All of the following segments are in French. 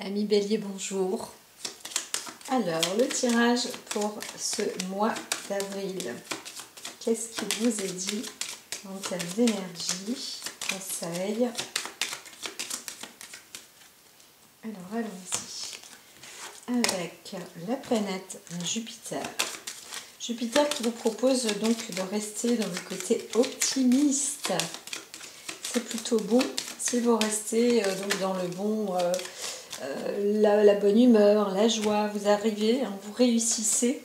Amis Bélier, bonjour. Alors, le tirage pour ce mois d'avril. Qu'est-ce qui vous est dit en termes d'énergie, conseil? Alors, allons-y. Avec la planète Jupiter. Jupiter qui vous propose donc de rester dans le côté optimiste. C'est plutôt bon si vous restez donc dans le bon... la bonne humeur, la joie, vous arrivez, vous réussissez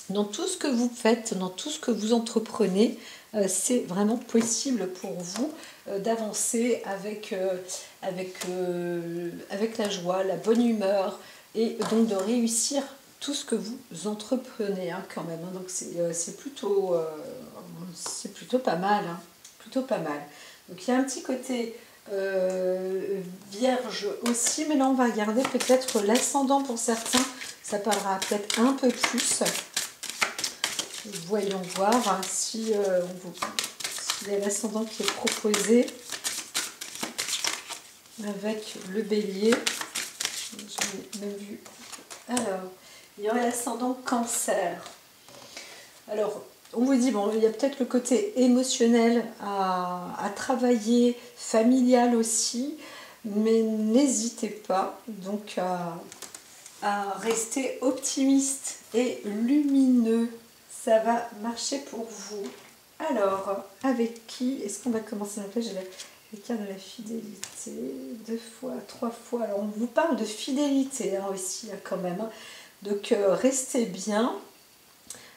dans tout ce que vous faites, dans tout ce que vous entreprenez, c'est vraiment possible pour vous d'avancer avec la joie, la bonne humeur et donc de réussir tout ce que vous entreprenez quand même. Donc c'est plutôt pas mal, plutôt pas mal. Donc il y a un petit côté vierge aussi, mais là on va regarder peut-être l'ascendant pour certains, ça parlera peut-être un peu plus. Voyons voir s'il y a l'ascendant qui est proposé avec le bélier. J'en ai même vu. Alors, il y aurait l'ascendant cancer. Alors, on vous dit, bon, il y a peut-être le côté émotionnel à travailler, familial aussi, mais n'hésitez pas donc à rester optimiste et lumineux. Ça va marcher pour vous. Alors, avec qui est-ce qu'on va commencer? Donc là, j'ai les cartes de la fidélité, 2 fois, 3 fois. Alors, on vous parle de fidélité aussi, quand même. Donc, restez bien.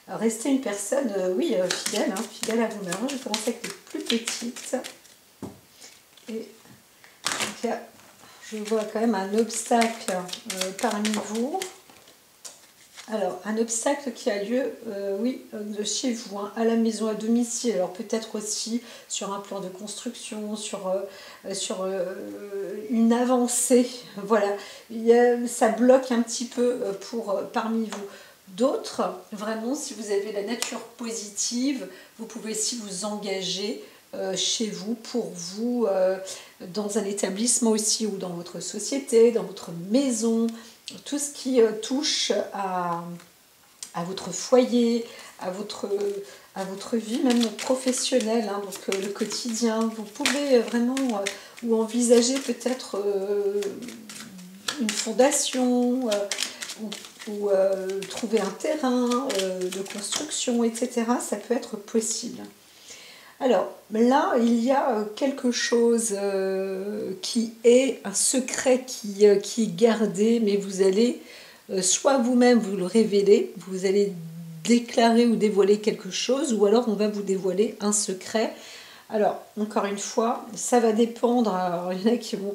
Restez une personne, oui, fidèle, fidèle à vous-même. Je vais commencer avec les plus petites. Et donc là, je vois quand même un obstacle parmi vous. Alors, un obstacle qui a lieu, oui, de chez vous, à la maison, à domicile. Alors, peut-être aussi sur un plan de construction, sur une avancée. Voilà, ça bloque un petit peu parmi vous. D'autres, vraiment, si vous avez la nature positive, vous pouvez aussi vous engager chez vous, pour vous, dans un établissement aussi, ou dans votre société, dans votre maison, tout ce qui touche à votre foyer, à votre vie, même professionnelle, donc le quotidien. Vous pouvez vraiment ou envisager peut-être une fondation, ou trouver un terrain de construction, etc. Ça peut être possible. Alors là, il y a quelque chose qui est un secret qui est gardé, mais vous allez soit vous-même vous le révéler, vous allez déclarer ou dévoiler quelque chose, ou alors on va vous dévoiler un secret. Alors, encore une fois, ça va dépendre. Alors, il y en a qui vont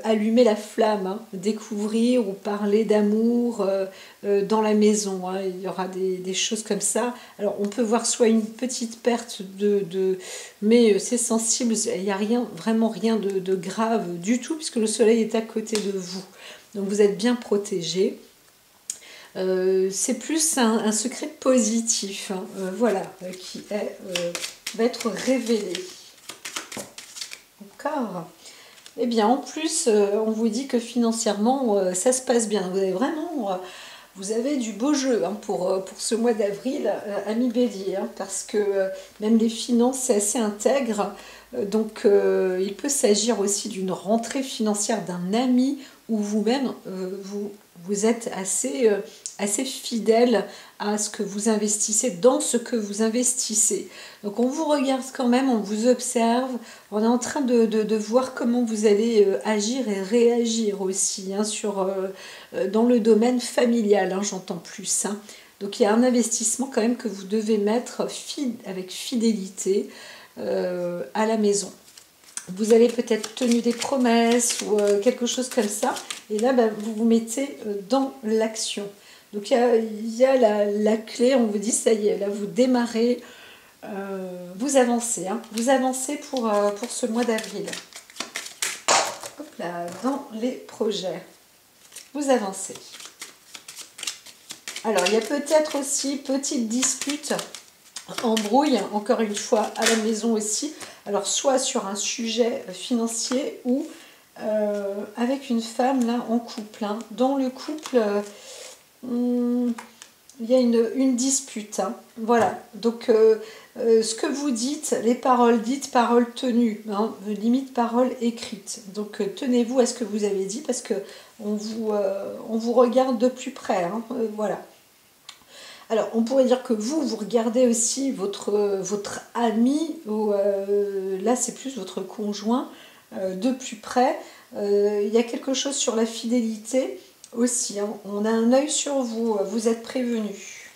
allumer la flamme, découvrir ou parler d'amour dans la maison. Il y aura des choses comme ça. Alors, on peut voir soit une petite perte mais c'est sensible. Il n'y a vraiment rien de grave du tout, puisque le soleil est à côté de vous. Donc, vous êtes bien protégé. C'est plus un secret positif, voilà, qui va être révélé. D'accord. Eh bien, en plus, on vous dit que financièrement, ça se passe bien. Vous avez du beau jeu pour ce mois d'avril, amis Bélier, parce que même les finances, c'est assez intègre. Donc, il peut s'agir aussi d'une rentrée financière d'un ami, ou vous-même, vous êtes assez fidèle à ce que vous investissez, dans ce que vous investissez. Donc on vous regarde quand même, on vous observe, on est en train de voir comment vous allez agir et réagir aussi dans le domaine familial, j'entends plus. Donc il y a un investissement quand même que vous devez mettre avec fidélité à la maison. Vous avez peut-être tenu des promesses ou quelque chose comme ça, et là vous vous mettez dans l'action. Donc il y a la clé, on vous dit ça y est, là vous démarrez, vous avancez, vous avancez pour ce mois d'avril. Hop là, dans les projets, vous avancez. Alors il y a peut-être aussi petite dispute, embrouille, encore une fois à la maison aussi. Alors soit sur un sujet financier ou avec une femme là en couple. Hein. Dans le couple, il y a une dispute. Hein. Voilà, donc ce que vous dites, les paroles dites, paroles tenues, hein, limite paroles écrites. Donc tenez-vous à ce que vous avez dit parce que on vous regarde de plus près. Hein. Voilà. Alors, on pourrait dire que vous regardez aussi votre ami, ou là c'est plus votre conjoint, de plus près. Il y a quelque chose sur la fidélité aussi. Hein. On a un œil sur vous, vous êtes prévenu.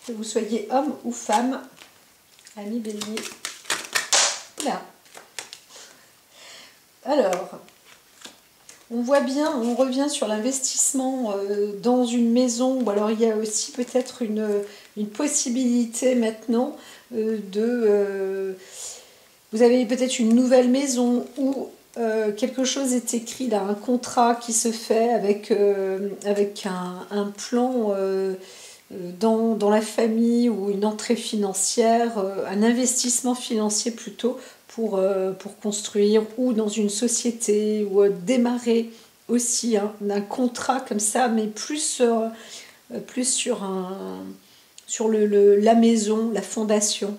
Que vous soyez homme ou femme, ami bélier. Là. Alors, on voit bien, on revient sur l'investissement dans une maison, ou alors il y a aussi peut-être une possibilité maintenant vous avez peut-être une nouvelle maison ou quelque chose est écrit là, un contrat qui se fait avec un plan dans la famille ou une entrée financière, un investissement financier plutôt pour construire ou dans une société ou démarrer aussi hein, un contrat comme ça, mais plus sur la maison, la fondation,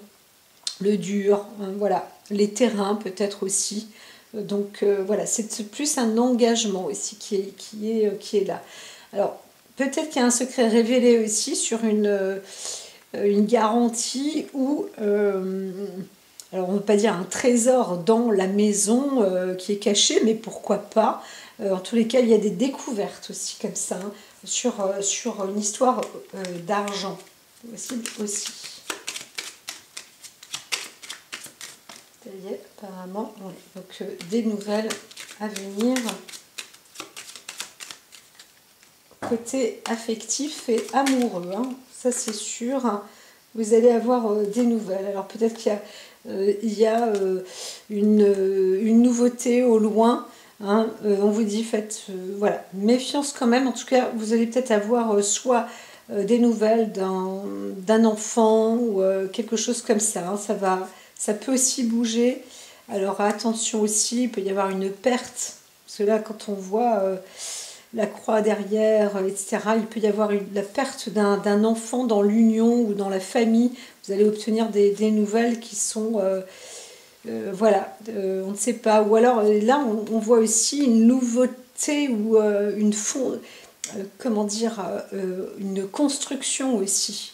le dur, hein, voilà, les terrains peut-être aussi. Donc voilà, c'est plus un engagement aussi qui est là. Alors, peut-être qu'il y a un secret révélé aussi sur une garantie ou, alors on ne veut pas dire un trésor dans la maison qui est caché, mais pourquoi pas. En tous les cas, il y a des découvertes aussi comme ça, hein, sur une histoire d'argent aussi. Ça y est, apparemment, oui. Donc des nouvelles à venir. Côté affectif et amoureux, hein. Ça c'est sûr, hein. Vous allez avoir des nouvelles. Alors peut-être qu'il y a une nouveauté au loin, hein. On vous dit, faites voilà, méfiance quand même. En tout cas, vous allez peut-être avoir soit des nouvelles d'un enfant ou quelque chose comme ça, hein. Ça peut aussi bouger. Alors attention aussi, il peut y avoir une perte. Parce que là, quand on voit la croix derrière, etc., il peut y avoir la perte d'un enfant dans l'union ou dans la famille. Vous allez obtenir des nouvelles qui sont... voilà, on ne sait pas. Ou alors là, on voit aussi une nouveauté ou comment dire, une construction aussi.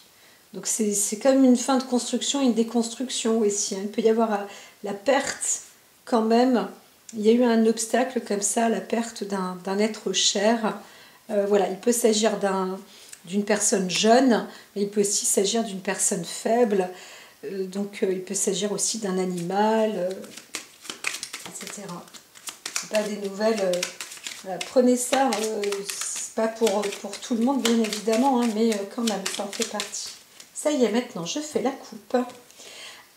Donc c'est comme une fin de construction, une déconstruction aussi. Hein. Il peut y avoir la perte quand même. Il y a eu un obstacle comme ça, la perte d'un être cher. Voilà, il peut s'agir d'une personne jeune, mais il peut aussi s'agir d'une personne faible. Donc il peut s'agir aussi d'un animal, etc. C'est pas des nouvelles. Voilà, prenez ça, c'est pas pour tout le monde bien évidemment, hein, mais quand même, ça en fait partie. Ça y est, maintenant je fais la coupe.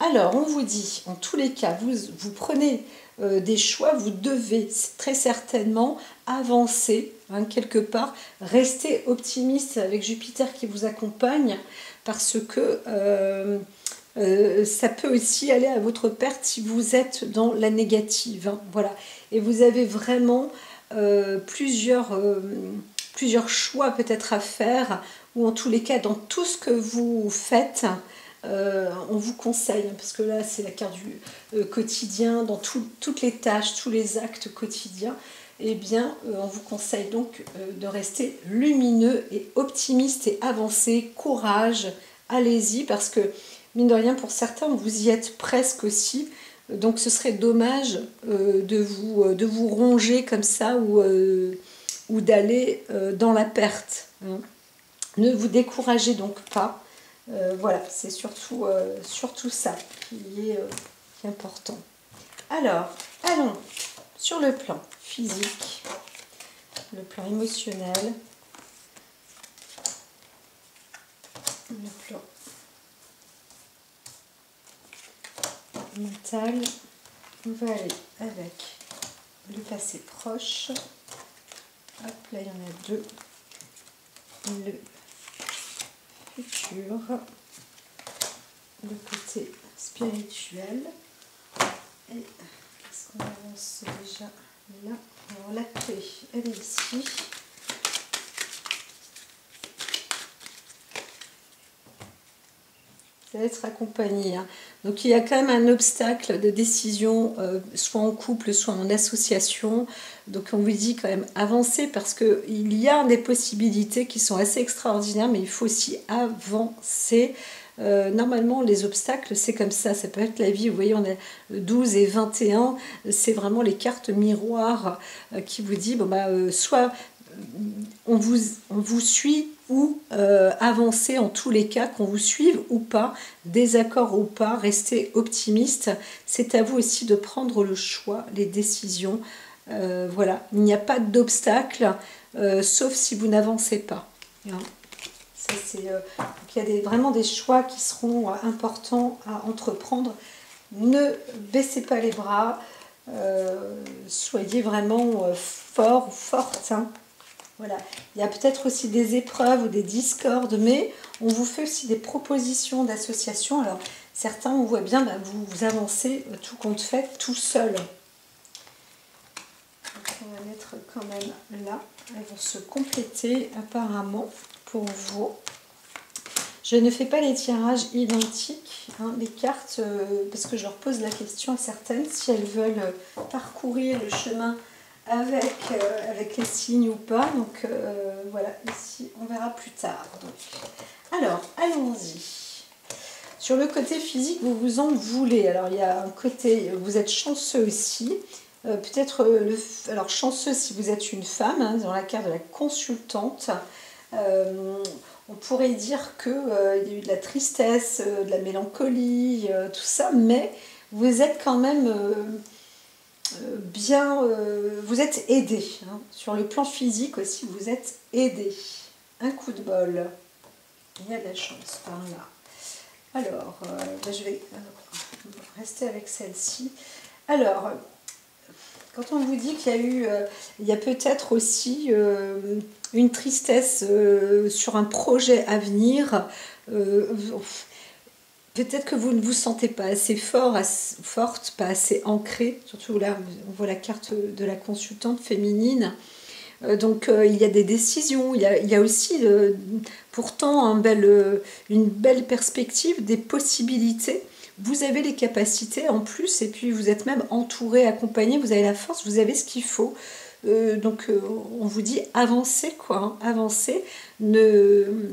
Alors, on vous dit, en tous les cas, vous prenez des choix, vous devez très certainement avancer, hein, quelque part, rester optimiste avec Jupiter qui vous accompagne, parce que ça peut aussi aller à votre perte si vous êtes dans la négative. Hein, voilà. Et vous avez vraiment plusieurs choix peut-être à faire, ou en tous les cas, dans tout ce que vous faites, on vous conseille, parce que là c'est la carte du quotidien, dans toutes les tâches, tous les actes quotidiens, eh bien on vous conseille donc de rester lumineux et optimiste et avancer, courage, allez-y, parce que mine de rien pour certains vous y êtes presque aussi, donc ce serait dommage de vous ronger comme ça ou d'aller dans la perte. Hein. Ne vous découragez donc pas. Voilà, c'est surtout ça qui est important. Alors, allons sur le plan physique, le plan émotionnel, le plan mental. On va aller avec le passé proche. Hop, là il y en a deux. Le futur, le côté spirituel, et est-ce qu'on avance déjà? Là, alors la clé, elle est ici. Vous allez être accompagné, hein. Donc il y a quand même un obstacle de décision, soit en couple, soit en association. Donc on vous dit quand même avancer parce qu'il y a des possibilités qui sont assez extraordinaires, mais il faut aussi avancer. Normalement, les obstacles, c'est comme ça peut être la vie. Vous voyez, on a 12 et 21, c'est vraiment les cartes miroirs qui vous disent, bon, soit on vous suit ou avancez en tous les cas, qu'on vous suive ou pas, désaccord ou pas, restez optimiste. C'est à vous aussi de prendre le choix, les décisions. Voilà, il n'y a pas d'obstacle, sauf si vous n'avancez pas. Hein. Ça, il y a vraiment des choix qui seront importants à entreprendre. Ne baissez pas les bras, soyez vraiment fort ou forte. Hein. Voilà. Il y a peut-être aussi des épreuves ou des discordes, mais on vous fait aussi des propositions d'association. Alors, certains, on voit bien, vous avancez tout compte fait, tout seul. Donc, on va mettre quand même là. Elles vont se compléter apparemment pour vous. Je ne fais pas les tirages identiques, hein, les cartes, parce que je leur pose la question à certaines, si elles veulent parcourir le chemin avec les signes ou pas. Donc voilà, ici on verra plus tard. Donc. Alors, allons-y. Sur le côté physique, vous vous en voulez. Alors il y a un côté, vous êtes chanceux aussi. Peut-être, alors chanceux si vous êtes une femme, hein, dans la carte de la consultante. On pourrait dire qu'il y a eu de la tristesse, de la mélancolie, tout ça, mais vous êtes quand même bien, vous êtes aidé. Hein. Sur le plan physique aussi, vous êtes aidé. Un coup de bol. Il y a de la chance par là. Alors, je vais rester avec celle-ci. Alors, quand on vous dit qu'il y a eu, il y a peut-être aussi une tristesse sur un projet à venir, peut-être que vous ne vous sentez pas assez forte, pas assez ancrée, surtout là, on voit la carte de la consultante féminine. Donc il y a des décisions, il y a aussi pourtant une belle perspective, des possibilités. Vous avez les capacités en plus, et puis vous êtes même entouré, accompagné, vous avez la force, vous avez ce qu'il faut. Donc on vous dit avancez, quoi, hein, avancez, ne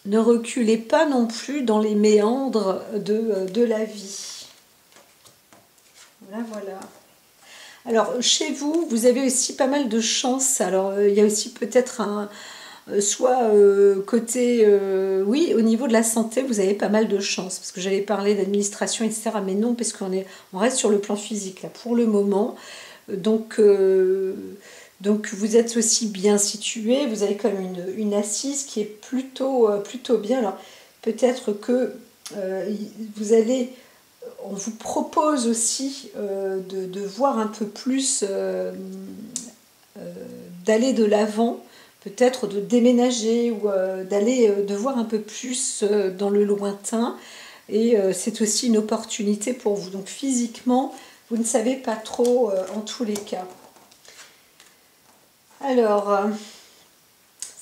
reculez pas non plus dans les méandres de la vie. Voilà, voilà. Alors, chez vous, vous avez aussi pas mal de chance. Alors, il y a aussi peut-être soit côté, oui, au niveau de la santé, vous avez pas mal de chance. Parce que j'avais parlé d'administration, etc. Mais non, parce on reste sur le plan physique, là, pour le moment. Donc vous êtes aussi bien situé. Vous avez quand même une assise qui est plutôt bien. Alors, peut-être que vous allez... On vous propose aussi de voir un peu plus, d'aller de l'avant, peut-être de déménager ou de voir un peu plus dans le lointain. Et c'est aussi une opportunité pour vous. Donc physiquement, vous ne savez pas trop en tous les cas. Alors...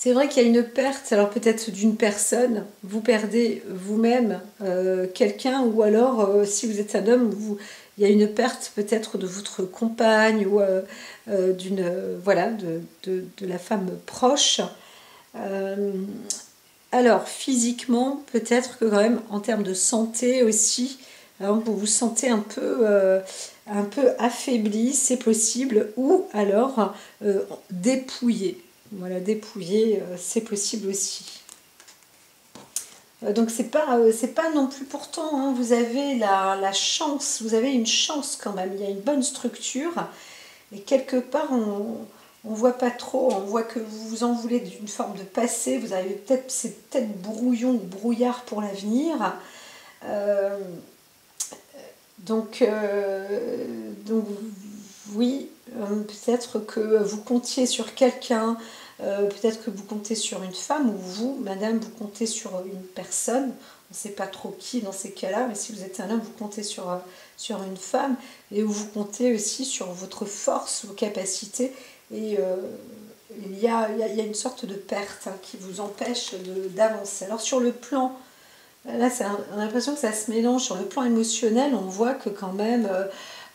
c'est vrai qu'il y a une perte, alors peut-être d'une personne, vous perdez vous-même quelqu'un, ou alors si vous êtes un homme, il y a une perte peut-être de votre compagne ou voilà, de la femme proche. Alors physiquement, peut-être que quand même en termes de santé aussi, hein, vous vous sentez un peu affaibli, c'est possible, ou alors dépouillé. Voilà, dépouiller, c'est possible aussi. Donc c'est pas non plus pourtant, hein, vous avez la chance, vous avez une chance quand même, il y a une bonne structure, et quelque part on voit pas trop, on voit que vous vous en voulez d'une forme de passé, vous avez c'est peut-être brouillon ou brouillard pour l'avenir. Donc oui, peut-être que vous comptiez sur quelqu'un, peut-être que vous comptez sur une femme, ou vous, madame, vous comptez sur une personne, on ne sait pas trop qui dans ces cas-là, mais si vous êtes un homme, vous comptez sur sur une femme, et où vous comptez aussi sur votre force, vos capacités, et il y a une sorte de perte hein, qui vous empêche d'avancer. Alors sur le plan, là on a l'impression que ça se mélange, sur le plan émotionnel, on voit que quand même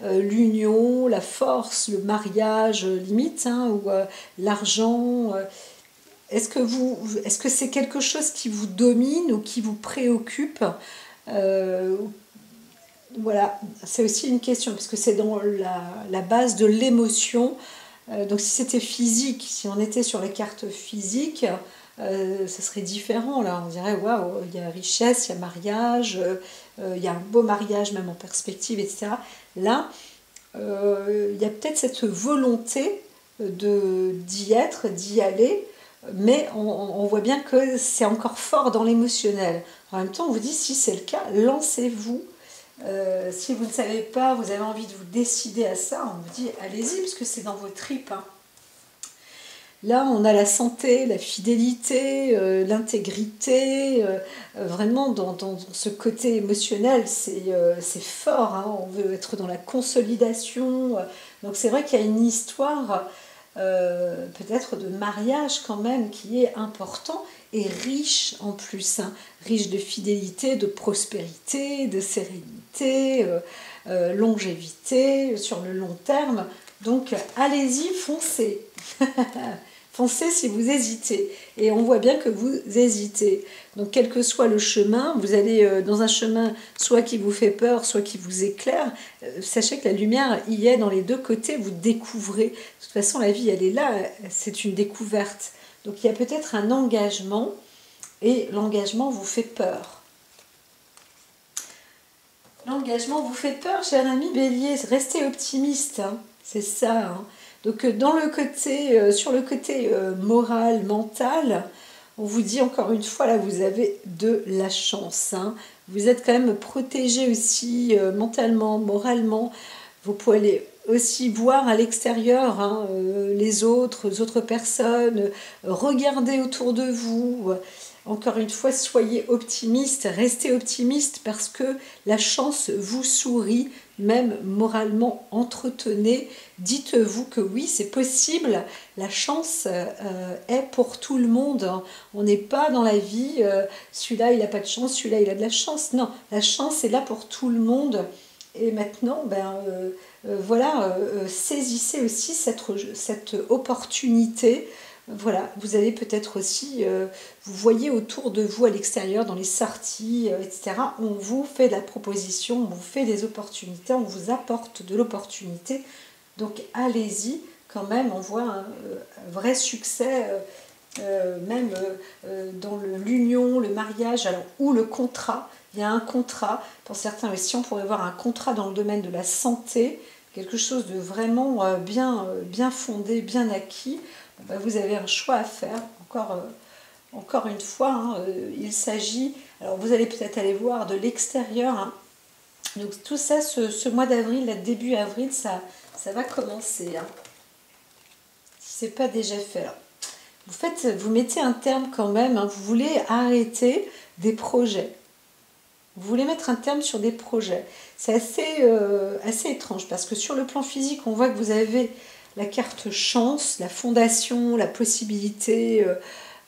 l'union, la force, le mariage limite, hein, ou l'argent, est-ce que c'est quelque chose qui vous domine ou qui vous préoccupe? Voilà, c'est aussi une question, parce que c'est dans la base de l'émotion. Donc si c'était physique, si on était sur les cartes physiques, ça serait différent. Là, on dirait, waouh, il y a richesse, il y a mariage, il y a un beau mariage même en perspective, etc. Là, il y a peut-être cette volonté d'y être, d'y aller, mais on voit bien que c'est encore fort dans l'émotionnel. En même temps, on vous dit, si c'est le cas, lancez-vous. Si vous ne savez pas, vous avez envie de vous décider à ça, on vous dit allez-y, parce que c'est dans vos tripes. Hein. Là, on a la santé, la fidélité, l'intégrité, vraiment dans ce côté émotionnel, c'est fort. Hein. On veut être dans la consolidation. Donc c'est vrai qu'il y a une histoire peut-être de mariage quand même qui est important et riche en plus, hein, riche de fidélité, de prospérité, de sérénité, longévité sur le long terme. Donc allez-y, foncez. Foncez si vous hésitez. Et on voit bien que vous hésitez. Donc quel que soit le chemin, vous allez dans un chemin soit qui vous fait peur, soit qui vous éclaire. Sachez que la lumière y est dans les deux côtés, vous découvrez. De toute façon, la vie, elle est là, c'est une découverte. Donc il y a peut-être un engagement, et l'engagement vous fait peur. L'engagement vous fait peur, cher ami Bélier, restez optimiste, hein. C'est ça. Hein. Donc sur le côté moral, mental, on vous dit encore une fois, là vous avez de la chance. Hein. Vous êtes quand même protégé aussi mentalement, moralement. Vous pouvez aller aussi voir à l'extérieur hein, les autres personnes, regardez autour de vous. Encore une fois, soyez optimiste, restez optimiste parce que la chance vous sourit, même moralement entretenez. Dites-vous que oui, c'est possible, la chance est pour tout le monde. On n'est pas dans la vie, celui-là il n'a pas de chance, celui-là il a de la chance. Non, la chance est là pour tout le monde. Et maintenant, voilà, saisissez aussi cette opportunité. Voilà, vous allez peut-être aussi, vous voyez autour de vous à l'extérieur, dans les sorties, etc. On vous fait de la proposition, on vous fait des opportunités, on vous apporte de l'opportunité. Donc allez-y, quand même, on voit un vrai succès, même dans l'union, le mariage, alors, ou le contrat. Il y a un contrat, pour certains aussi, on pourrait voir un contrat dans le domaine de la santé, quelque chose de vraiment bien fondé, bien acquis. Vous avez un choix à faire, encore une fois, hein, il s'agit, alors vous allez peut-être aller voir de l'extérieur, hein. Donc tout ça, ce mois d'avril, début avril, ça va commencer, hein, si ce n'est pas déjà fait. Alors, vous mettez un terme quand même, hein, vous voulez arrêter des projets. Vous voulez mettre un terme sur des projets. C'est assez étrange parce que sur le plan physique, on voit que vous avez la carte chance, la fondation, la possibilité,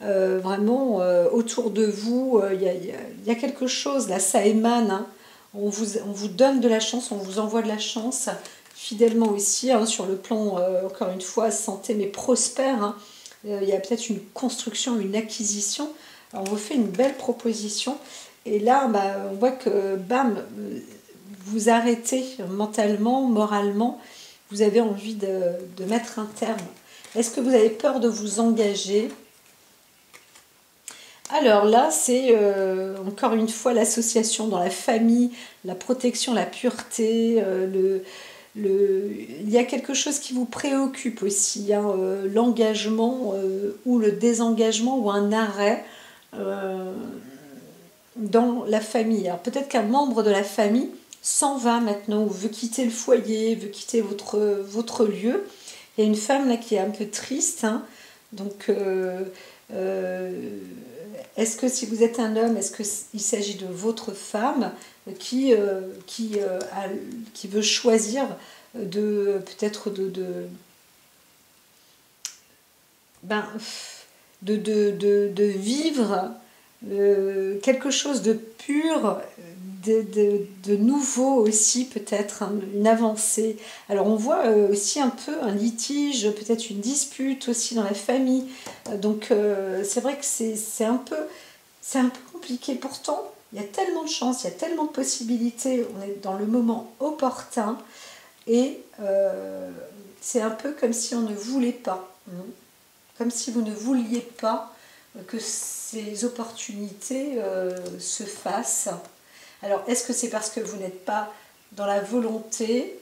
vraiment autour de vous, il y a quelque chose, là ça émane, hein. On vous donne de la chance, on vous envoie de la chance, fidèlement aussi, hein, sur le plan, encore une fois, santé, mais prospère, hein. Il y a peut-être une construction, une acquisition. Alors, on vous fait une belle proposition. Et là, on voit que, bam, vous arrêtez mentalement, moralement. Vous avez envie de mettre un terme. Est-ce que vous avez peur de vous engager? Alors là, c'est encore une fois l'association dans la famille, la protection, la pureté, il y a quelque chose qui vous préoccupe aussi, hein, l'engagement ou le désengagement ou un arrêt dans la famille. Alors peut-être qu'un membre de la famille s'en va maintenant ou veut quitter le foyer, veut quitter votre lieu. Il y a une femme là qui est un peu triste, hein, Donc, est-ce que si vous êtes un homme, est-ce qu'il s'agit de votre femme qui veut choisir peut-être ben, de vivre quelque chose de pur, de nouveau aussi, peut-être une avancée. Alors on voit aussi un peu un litige, peut-être une dispute aussi dans la famille. Donc c'est vrai que c'est un peu compliqué. Pourtant, il y a tellement de chances, il y a tellement de possibilités. On est dans le moment opportun et c'est un peu comme si on ne voulait pas. Comme si vous ne vouliez pas que ces opportunités se fassent. Alors, est-ce que c'est parce que vous n'êtes pas dans la volonté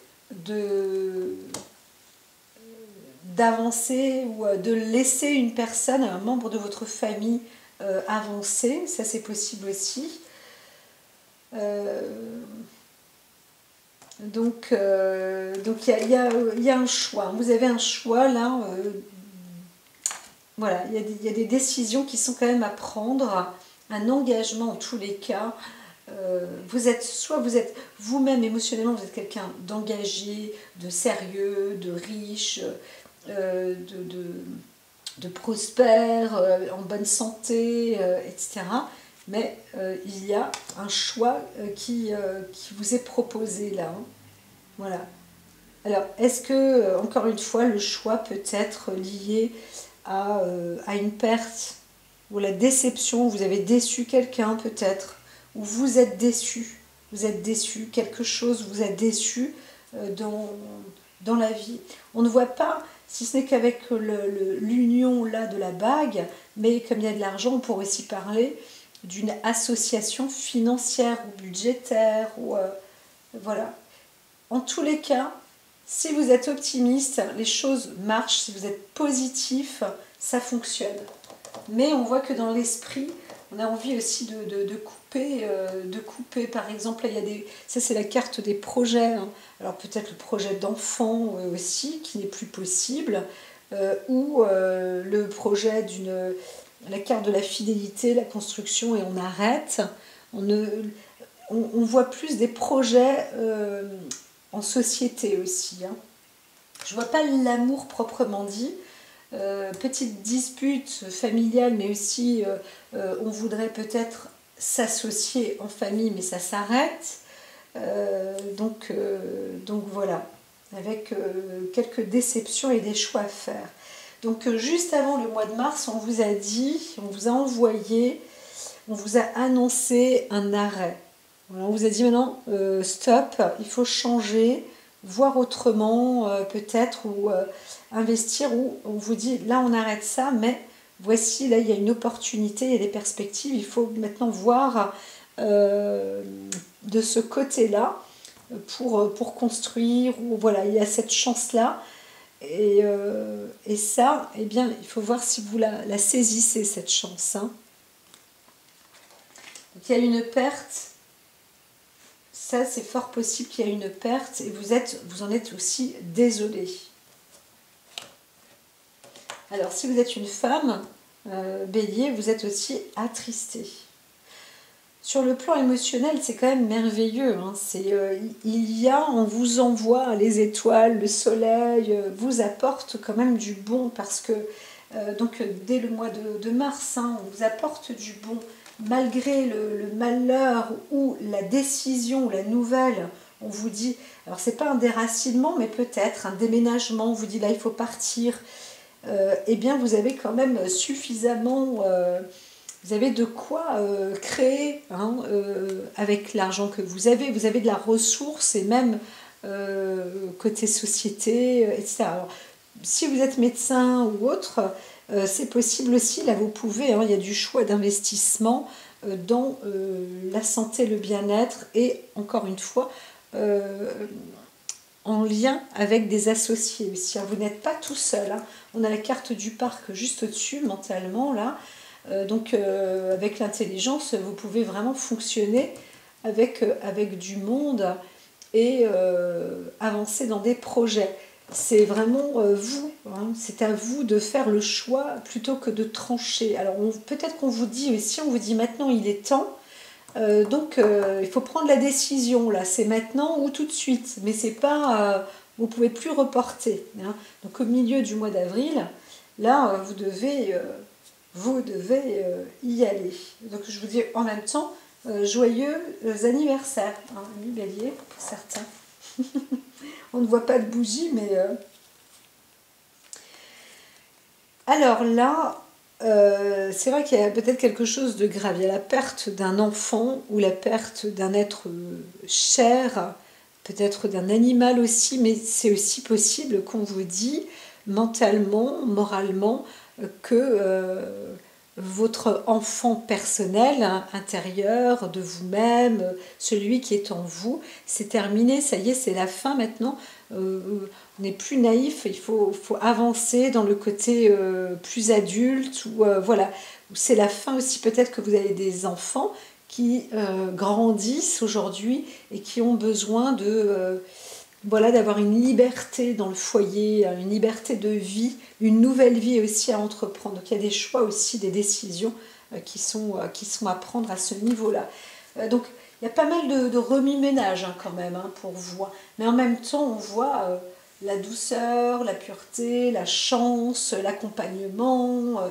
d'avancer ou de laisser une personne, un membre de votre famille avancer? Ça, c'est possible aussi. Donc, il y a un choix. Vous avez un choix là. Voilà, il y a des décisions qui sont quand même à prendre, un engagement en tous les cas. Vous êtes vous-même émotionnellement, vous êtes quelqu'un d'engagé, de sérieux, de riche, de prospère, en bonne santé, etc. Mais il y a un choix qui vous est proposé là. Voilà. Alors, est-ce que, encore une fois, le choix peut être lié à une perte ou la déception, vous avez déçu quelqu'un peut-être, ou vous êtes déçu, quelque chose vous a déçu dans la vie. On ne voit pas, si ce n'est qu'avec l'union là de la bague, mais comme il y a de l'argent, on pourrait aussi parler d'une association financière ou budgétaire, ou voilà. En tous les cas, si vous êtes optimiste, les choses marchent. Si vous êtes positif, ça fonctionne. Mais on voit que dans l'esprit, on a envie aussi de couper. Par exemple, là, ça c'est la carte des projets. Alors peut-être le projet d'enfant aussi, qui n'est plus possible. Ou le projet la carte de la fidélité, la construction, et on arrête. On voit plus des projets en société aussi. Je ne vois pas l'amour proprement dit. Petite dispute familiale, mais aussi on voudrait peut-être s'associer en famille, mais ça s'arrête. Donc voilà, avec quelques déceptions et des choix à faire. Donc juste avant le mois de mars, on vous a dit, on vous a envoyé, on vous a annoncé un arrêt. Voilà, on vous a dit maintenant, stop, il faut changer, voir autrement peut-être, ou investir, ou on vous dit, là on arrête ça, mais voici, là il y a une opportunité, il y a des perspectives, il faut maintenant voir de ce côté-là pour construire, ou voilà, il y a cette chance-là. Et ça, eh bien, il faut voir si vous la saisissez, cette chance. Donc, il y a une perte. Ça, c'est fort possible qu'il y ait une perte et vous en êtes aussi désolé. Alors, si vous êtes une femme, bélier, vous êtes aussi attristé. Sur le plan émotionnel, c'est quand même merveilleux. On vous envoie les étoiles, le soleil vous apporte quand même du bon, parce que dès le mois de mars, on vous apporte du bon. Malgré le malheur ou la décision ou la nouvelle, on vous dit, alors c'est pas un déracinement, mais peut-être un déménagement, on vous dit là il faut partir, eh bien vous avez quand même suffisamment, vous avez de quoi créer avec l'argent que vous avez de la ressource, et même côté société, etc. Alors, si vous êtes médecin ou autre, c'est possible aussi, là vous pouvez, il y a du choix d'investissement dans la santé, le bien-être, et encore une fois, en lien avec des associés aussi. Vous n'êtes pas tout seul. On a la carte du parc juste au-dessus, mentalement, là. Donc avec l'intelligence, vous pouvez vraiment fonctionner avec du monde et avancer dans des projets. c'est vraiment vous, hein. C'est à vous de faire le choix plutôt que de trancher. Alors peut-être qu'on vous dit aussi, on vous dit maintenant il est temps, donc il faut prendre la décision là, c'est maintenant ou tout de suite, mais c'est pas, vous pouvez plus reporter, hein. Donc au milieu du mois d'avril, là vous devez y aller. Donc je vous dis en même temps, joyeux anniversaire, hein, ami Bélier pour certains. On ne voit pas de bougie, mais... Alors là, c'est vrai qu'il y a peut-être quelque chose de grave. Il y a la perte d'un enfant ou la perte d'un être cher, peut-être d'un animal aussi, mais c'est aussi possible qu'on vous dit mentalement, moralement, que votre enfant personnel, hein, intérieur, de vous-même, celui qui est en vous, c'est terminé, ça y est, c'est la fin maintenant. On n'est plus naïf, il faut avancer dans le côté plus adulte, ou voilà. C'est la fin aussi, peut-être que vous avez des enfants qui grandissent aujourd'hui et qui ont besoin de... voilà, d'avoir une liberté dans le foyer, une liberté de vie, une nouvelle vie aussi à entreprendre. Donc il y a des choix aussi, des décisions qui sont à prendre à ce niveau-là. Donc il y a pas mal de remue-ménage hein, quand même hein, pour vous. Mais en même temps, on voit la douceur, la pureté, la chance, l'accompagnement,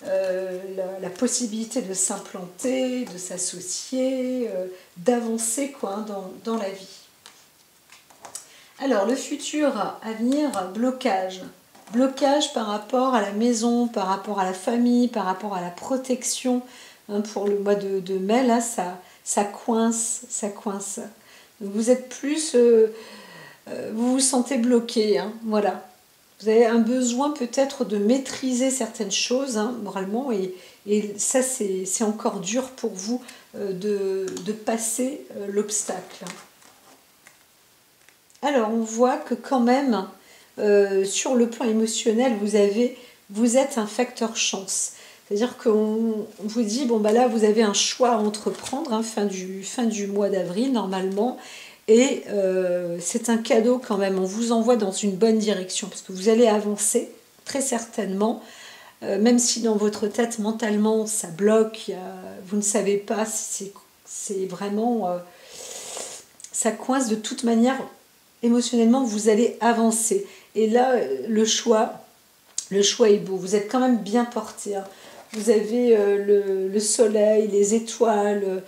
la possibilité de s'implanter, de s'associer, d'avancer quoi, hein, dans la vie. Alors, le futur à venir, blocage. Blocage par rapport à la maison, par rapport à la famille, par rapport à la protection. Hein, pour le mois de mai, là, ça coince, ça coince. Vous êtes plus... vous vous sentez bloqué, hein, voilà. Vous avez un besoin peut-être de maîtriser certaines choses, hein, moralement, et ça, c'est encore dur pour vous de passer l'obstacle. Alors, on voit que quand même, sur le plan émotionnel, vous êtes un facteur chance. C'est-à-dire qu'on vous dit, bon, bah là, vous avez un choix à entreprendre, hein, fin du mois d'avril, normalement, et c'est un cadeau quand même, on vous envoie dans une bonne direction, parce que vous allez avancer, très certainement, même si dans votre tête, mentalement, ça bloque, vous ne savez pas si c'est vraiment... ça coince de toute manière. Émotionnellement, vous allez avancer. Et là, le choix est beau. Vous êtes quand même bien porté. Hein. Vous avez le soleil, les étoiles.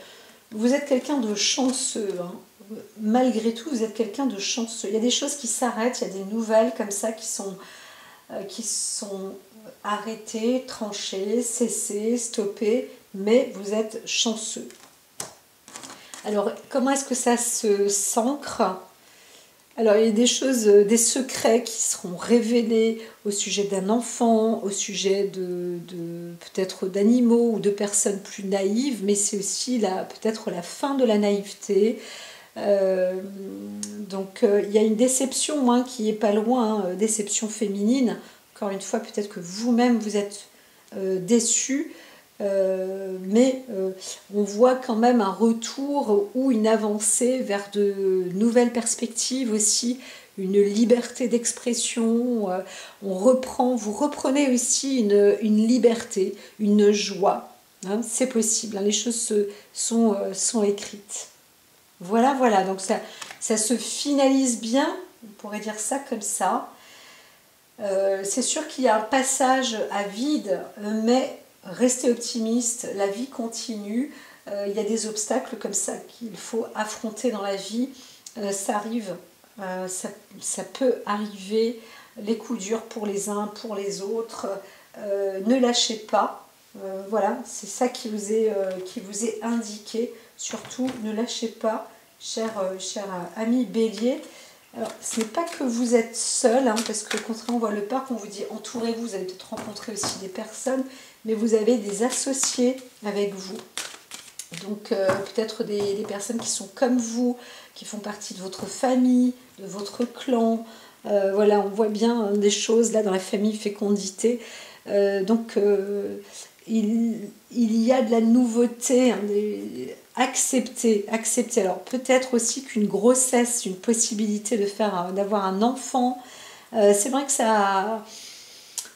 Vous êtes quelqu'un de chanceux. Hein. Malgré tout, vous êtes quelqu'un de chanceux. Il y a des choses qui s'arrêtent, il y a des nouvelles comme ça qui sont arrêtées, tranchées, cessées, stoppées. Mais vous êtes chanceux. Alors, comment est-ce que ça s'ancre ? Alors, il y a des choses, des secrets qui seront révélés au sujet d'un enfant, au sujet de peut-être d'animaux ou de personnes plus naïves, mais c'est aussi peut-être la fin de la naïveté. Donc, il y a une déception hein, qui n'est pas loin, hein, déception féminine. Encore une fois, peut-être que vous-même, vous êtes déçu. Mais on voit quand même un retour ou une avancée vers de nouvelles perspectives aussi, une liberté d'expression, vous reprenez aussi une liberté, une joie, hein, c'est possible, hein, les choses sont écrites. Voilà, donc ça se finalise bien, on pourrait dire ça comme ça. C'est sûr qu'il y a un passage à vide, mais restez optimiste, la vie continue, il y a des obstacles comme ça qu'il faut affronter dans la vie, ça arrive, ça peut arriver, les coups durs pour les uns, pour les autres, ne lâchez pas, voilà, c'est ça qui vous est indiqué, surtout ne lâchez pas, cher ami Bélier. Alors, ce n'est pas que vous êtes seul, hein, parce que contrairement, on voit le parc, on vous dit entourez-vous, vous allez peut-être rencontrer aussi des personnes, mais vous avez des associés avec vous. Donc, peut-être des personnes qui sont comme vous, qui font partie de votre famille, de votre clan. Voilà, on voit bien hein, des choses là dans la famille fécondité. Donc, il y a de la nouveauté, hein, accepter. Alors peut-être aussi qu'une grossesse, une possibilité d'avoir un enfant, C'est vrai que ça,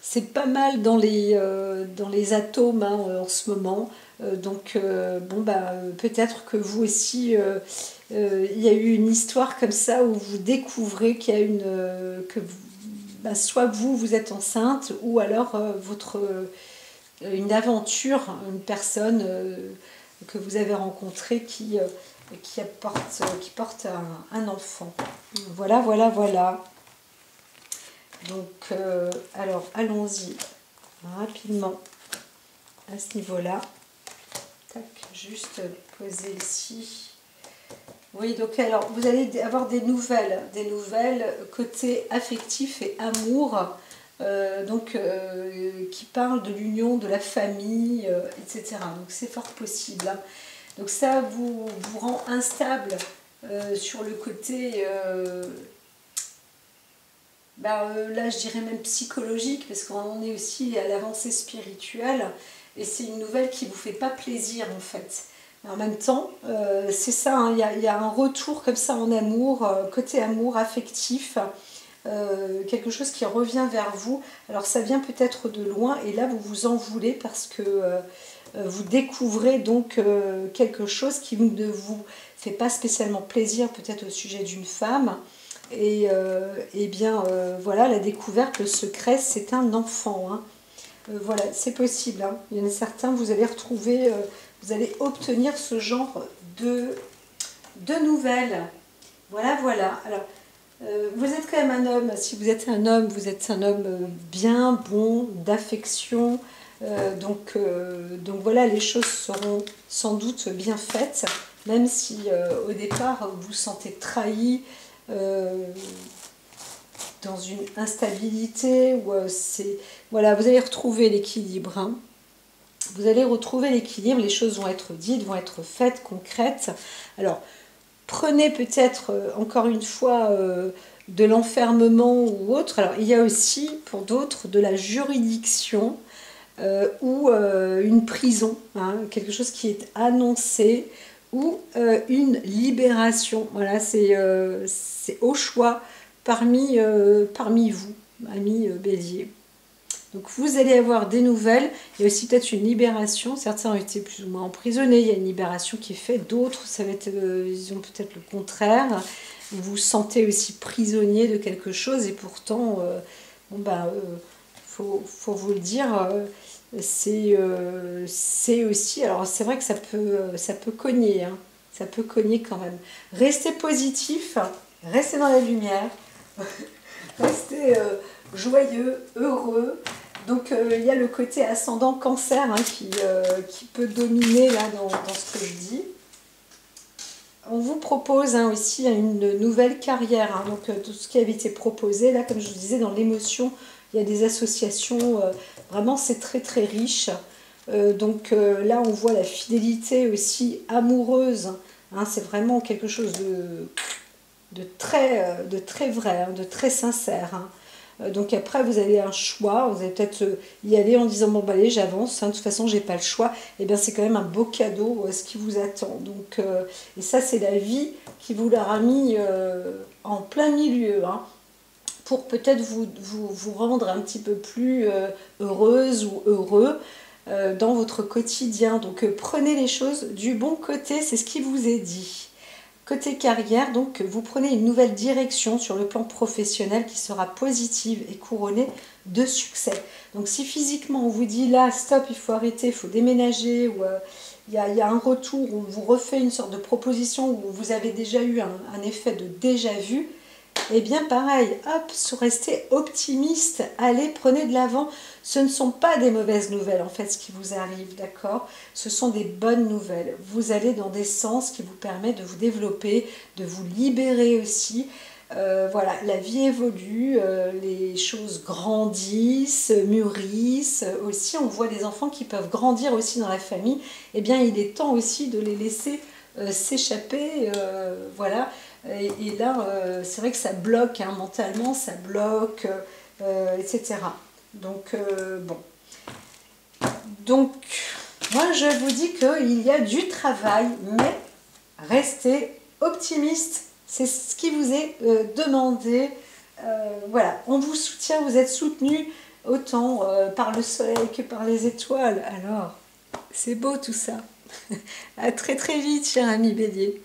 c'est pas mal dans les atomes hein, en ce moment. Donc, bon, bah, peut-être que vous aussi, il y a eu une histoire comme ça où vous découvrez qu'il y a bah, soit vous êtes enceinte, ou alors une aventure, une personne que vous avez rencontrée qui porte un enfant. Voilà, voilà, voilà. Donc, alors, allons-y rapidement à ce niveau-là. Tac, juste poser ici. Oui, donc alors, vous allez avoir des nouvelles côté affectif et amour, qui parlent de l'union, de la famille, etc. Donc, c'est fort possible. Hein. Donc, ça vous rend instable sur le côté... là, je dirais même psychologique, parce qu'on est aussi à l'avancée spirituelle, et c'est une nouvelle qui ne vous fait pas plaisir, en fait. Mais en même temps, c'est ça, hein, y a un retour comme ça en amour, côté amour affectif, quelque chose qui revient vers vous. Alors, ça vient peut-être de loin, et là, vous vous en voulez parce que vous découvrez donc quelque chose qui ne vous fait pas spécialement plaisir, peut-être au sujet d'une femme. Et bien, voilà, la découverte, le secret, c'est un enfant. Hein. Voilà, c'est possible. Hein. Il y en a certains, vous allez retrouver, vous allez obtenir ce genre de nouvelles. Voilà, voilà. Alors, vous êtes quand même un homme. Si vous êtes un homme, vous êtes un homme bien, bon, d'affection. Donc voilà, les choses seront sans doute bien faites, même si au départ, vous vous sentez trahi, dans une instabilité où voilà, vous allez retrouver l'équilibre. Hein. Vous allez retrouver l'équilibre, les choses vont être dites, vont être faites, concrètes. Alors, prenez peut-être, encore une fois, de l'enfermement ou autre. Alors, il y a aussi, pour d'autres, de la juridiction ou une prison, hein, quelque chose qui est annoncé, ou une libération. Voilà, c'est au choix parmi vous, amis bélier. Donc vous allez avoir des nouvelles, il y a aussi peut-être une libération, certains ont été plus ou moins emprisonnés, il y a une libération qui est faite, d'autres, ça va être, ils ont peut-être le contraire, vous vous sentez aussi prisonnier de quelque chose, et pourtant, faut vous le dire, c'est aussi, alors c'est vrai que ça peut cogner, hein, ça peut cogner quand même. Restez positif, restez dans la lumière, restez joyeux, heureux. Donc il y a le côté ascendant cancer hein, qui peut dominer là dans ce que je dis. On vous propose hein, aussi une nouvelle carrière, hein, donc tout ce qui avait été proposé, là comme je vous disais, dans l'émotion, il y a des associations, vraiment c'est très très riche. Là on voit la fidélité aussi amoureuse, hein, c'est vraiment quelque chose de très vrai, hein, de très sincère. Hein. Donc après vous avez un choix, vous allez peut-être y aller en disant bon bah allez j'avance, hein, de toute façon j'ai pas le choix, et bien c'est quand même un beau cadeau ce qui vous attend. Donc, et ça c'est la vie qui vous l'aura mis en plein milieu, hein, pour peut-être vous rendre un petit peu plus heureuse ou heureux dans votre quotidien. Donc prenez les choses du bon côté, c'est ce qui vous est dit. Côté carrière, donc, vous prenez une nouvelle direction sur le plan professionnel qui sera positive et couronnée de succès. Donc, si physiquement on vous dit là, stop, il faut arrêter, il faut déménager, ou il y a un retour, où on vous refait une sorte de proposition où vous avez déjà eu un effet de déjà-vu, eh bien pareil, hop, restez optimiste, allez, prenez de l'avant. Ce ne sont pas des mauvaises nouvelles en fait ce qui vous arrive, d'accord? Ce sont des bonnes nouvelles. Vous allez dans des sens qui vous permettent de vous développer, de vous libérer aussi. Voilà, la vie évolue, les choses grandissent, mûrissent. Aussi, on voit des enfants qui peuvent grandir aussi dans la famille. Eh bien, il est temps aussi de les laisser s'échapper, voilà. Et là, c'est vrai que ça bloque, hein, mentalement, ça bloque, etc. Donc, bon. Donc, moi, je vous dis qu'il y a du travail, mais restez optimiste. C'est ce qui vous est demandé Voilà, on vous soutient, vous êtes soutenus autant par le soleil que par les étoiles. Alors, c'est beau tout ça. À très très vite, cher ami Bélier.